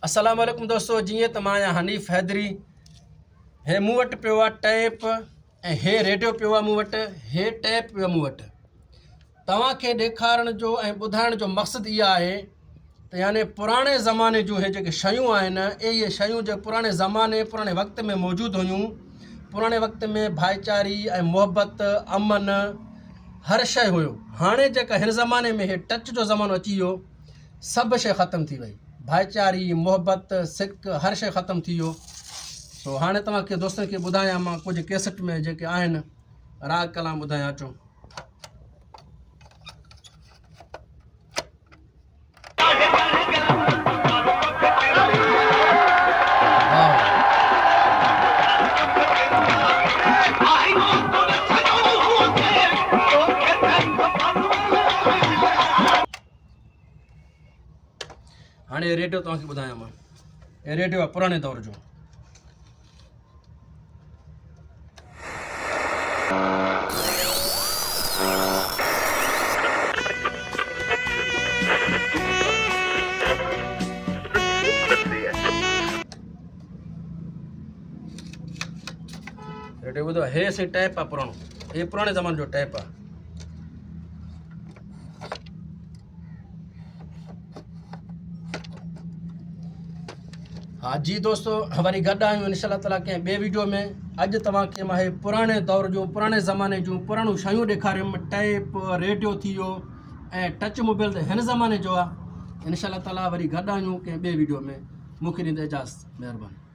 अस्सलाम वालेकुम दोस्तों, जीअं त मां आहियां हनीफ़ हैदरी। हे मूं वटि पियो आहे टैप ऐं हे रेडियो पियो आहे मूं वटि, हे टैप पियो मूं वटि। तव्हांखे ॾेखारण जो ऐं ॿुधाइण जो मक़सदु इहा आहे त यानी पुराणे ज़माने जूं हे जेके शयूं आहिनि, इहे शयूं जो पुराणे ज़माने पुराणे वक़्त में मौजूदु हुयूं। पुराणे वक़्त में भाईचारी ऐं मुहबत, अमन, हर शइ हुयो। हाणे जेका हिन ज़माने में हे टच जो ज़मानो अची वियो, सभु शइ ख़तमु थी वई। भाईचारी, मुहबत, सिक, हर शइ ख़तमु थी वियो। सो हाणे तव्हांखे दोस्तनि खे ॿुधायां मां कुझु कैसेट में जेके आहिनि, राग कलाम ॿुधायां अचो। हाणे रेडियो तव्हांखे ॿुधायां मां, हे रेडियो आहे पुराणे दौर जो। रेडियो ॿुधो, हे से टैप आहे पुराणो, हे पुराणे ज़माने जो टैप आहे। हाँ जी दोस्तों, वरी गॾु आहियूं इंशाअल्लाह ताला कंहिं ॿिए वीडियो में। अॼु तव्हांखे मां हे पुराणे दौर जूं, पुराणे ज़माने जूं पुराणियूं शयूं ॾेखारियुमि। टैप, रेडियो थी वियो ऐं टच मोबाइल त हिन ज़माने जो आहे। इंशाअल्लाह ताला वरी गॾु आहियूं कंहिं ॿिए वीडियो में। मूंखे ॾींदे इजाज़त, महिरबानी।